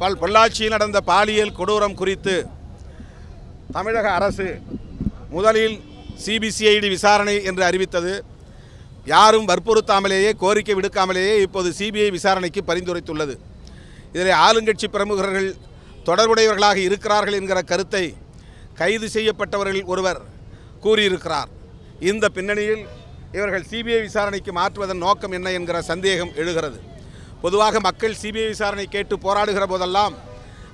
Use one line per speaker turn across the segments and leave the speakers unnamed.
பொள்ளாச்சியில் நடந்த பாலியல் கொடூரம் குறித்து தமிழக அரசு முதலில் சிபிசிஐடி விசாரணை என்று அறிவித்தது. யாரும் வற்புறுத்தாமலேயே, கோரிக்கை விடுக்காமலேயே இப்போது சிபிஐ விசாரணைக்கு பரிந்துரைத்துள்ளது. இதில் ஆளுங்கட்சி பிரமுகர்கள் தொடர்புடையவர்களாக இருக்கிறார்கள் என்கிற கருத்தை கைது செய்யப்பட்டவர்கள் ஒருவர் கூறியிருக்கிறார். இந்த பின்னணியில் இவர்கள் சிபிஐ விசாரணைக்கு மாற்றுவதன் நோக்கம் என்ன என்கிற சந்தேகம் எழுகிறது. பொதுவாக மக்கள் சிபிஐ விசாரணை கேட்டு போராடுகிற போதெல்லாம்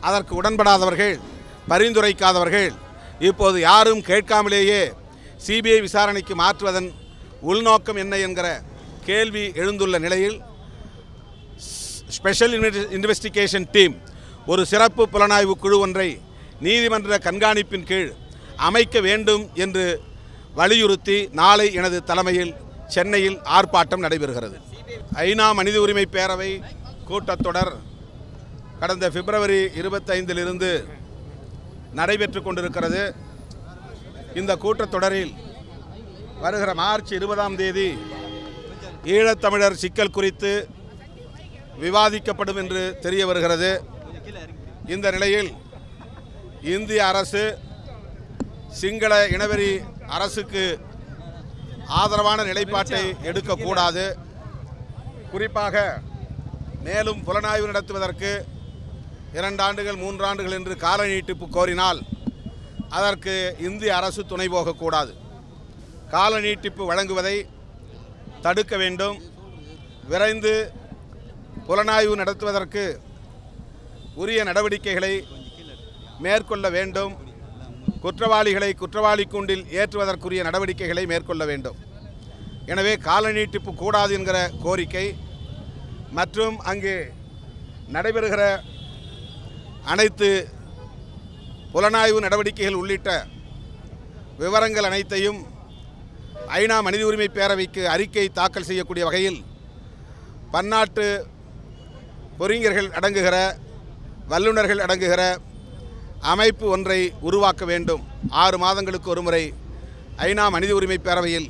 அதற்கு உடன்படாதவர்கள், பரிந்துரைக்காதவர்கள் இப்போது யாரும் கேட்காமலேயே சிபிஐ விசாரணைக்கு மாற்றுவதன் உள்நோக்கம் என்ன என்கிற கேள்வி எழுந்துள்ள நிலையில் ஸ்பெஷல் இன்வெஸ்டிகேஷன் டீம் ஒரு சிறப்பு புலனாய்வு குழு ஒன்றை நீதிமன்ற கண்காணிப்பின் கீழ் அமைக்க வேண்டும் என்று வலியுறுத்தி நாளை எனது தலைமையில் சென்னையில் ஆர்ப்பாட்டம் நடைபெறுகிறது. ஐநா மனித உரிமை பேரவை கூட்டத்தொடர் கடந்த பிப்ரவரி 25 நடைபெற்று கொண்டிருக்கிறது. இந்த கூட்டத்தொடரில் வருகிற மார்ச் 20 ஈழத்தமிழர் சிக்கல் குறித்து விவாதிக்கப்படும் என்று தெரிய வருகிறது. இந்த நிலையில் இந்திய அரசு சிங்கள இனவெறி அரசுக்கு ஆதரவான நிலைப்பாட்டை எடுக்கக்கூடாது. குறிப்பாக மேலும் புலனாய்வு நடத்துவதற்கு 2 ஆண்டுகள் 3 ஆண்டுகள் என்று கால நீட்டிப்பு கோரினால் அதற்கு இந்திய அரசு துணை போகக்கூடாது. கால நீட்டிப்பு வழங்குவதை தடுக்க வேண்டும். விரைந்து புலனாய்வு நடத்துவதற்கு உரிய நடவடிக்கைகளை மேற்கொள்ள வேண்டும். குற்றவாளிகளை குற்றவாளி கூண்டில் ஏற்றுவதற்குரிய நடவடிக்கைகளை மேற்கொள்ள வேண்டும். எனவே கால நீட்டிப்பு கூடாது என்கிற கோரிக்கை மற்றும் அங்கே நடைபெறுகிற அனைத்து புலனாய்வு நடவடிக்கைகள் உள்ளிட்ட விவரங்கள் அனைத்தையும் ஐநா மனித உரிமை பேரவைக்கு அறிக்கை தாக்கல் செய்யக்கூடிய வகையில் பன்னாட்டு பொறிஞர்கள் அடங்குகிற, வல்லுநர்கள் அடங்குகிற அமைப்பு ஒன்றை உருவாக்க வேண்டும். 6 மாதங்களுக்கு ஒரு முறை ஐநா மனித உரிமை பேரவையில்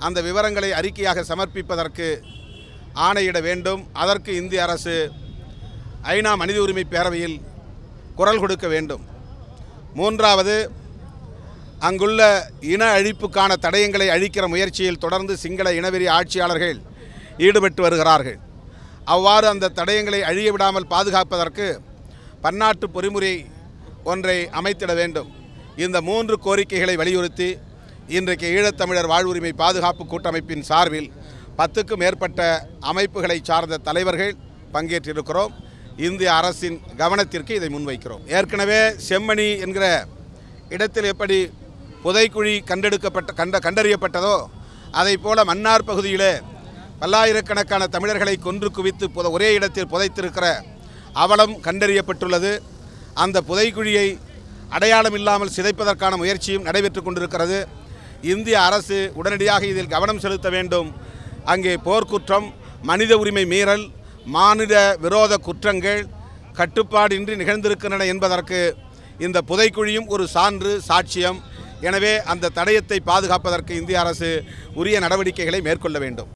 அந்த விவரங்களை அறிக்கையாக சமர்ப்பிப்பதற்கு ஆணையிட வேண்டும். அதற்கு இந்திய அரசு ஐநா மனித உரிமை பேரவையில் குரல் கொடுக்க வேண்டும். 3வது, அங்குள்ள இன அழிப்புக்கான தடயங்களை அழிக்கிற முயற்சியில் தொடர்ந்து சிங்கள இனவெறி ஆட்சியாளர்கள் ஈடுபட்டு வருகிறார்கள். அவ்வாறு அந்த தடயங்களை அழிய விடாமல் பாதுகாப்பதற்கு பன்னாட்டு பொறிமுறை ஒன்றை அமைத்திட வேண்டும். இந்த 3 கோரிக்கைகளை வலியுறுத்தி இன்றைக்கு ஈழத்தமிழர் வாழ்வுரிமை பாதுகாப்பு கூட்டமைப்பின் சார்பில் 10க்கும் மேற்பட்ட அமைப்புகளை சார்ந்த தலைவர்கள் பங்கேற்றிருக்கிறோம். இந்திய அரசின் கவனத்திற்கு இதை முன்வைக்கிறோம். ஏற்கனவே செம்மணி என்கிற இடத்தில் எப்படி புதைக்குழி கண்டறியப்பட்டதோ அதை போல மன்னார் பகுதியில் பல்லாயிரக்கணக்கான தமிழர்களை கொன்று குவித்து ஒரே இடத்தில் புதைத்திருக்கிற அவலம் கண்டறியப்பட்டுள்ளது. அந்த புதைக்குழியை அடையாளம் இல்லாமல் சிதைப்பதற்கான முயற்சியும் நடைபெற்று கொண்டிருக்கிறது. இந்திய அரசு உடனடியாக இதில் கவனம் செலுத்த வேண்டும். அங்கே போர்க்குற்றம், மனித உரிமை மீறல், மாநில விரோத குற்றங்கள் கட்டுப்பாடின்றி நிகழ்ந்திருக்கின்றன என்பதற்கு இந்த புதைக்குழியும் ஒரு சான்று, சாட்சியம். எனவே அந்த தடயத்தை பாதுகாப்பதற்கு இந்திய அரசு உரிய நடவடிக்கைகளை மேற்கொள்ள வேண்டும்.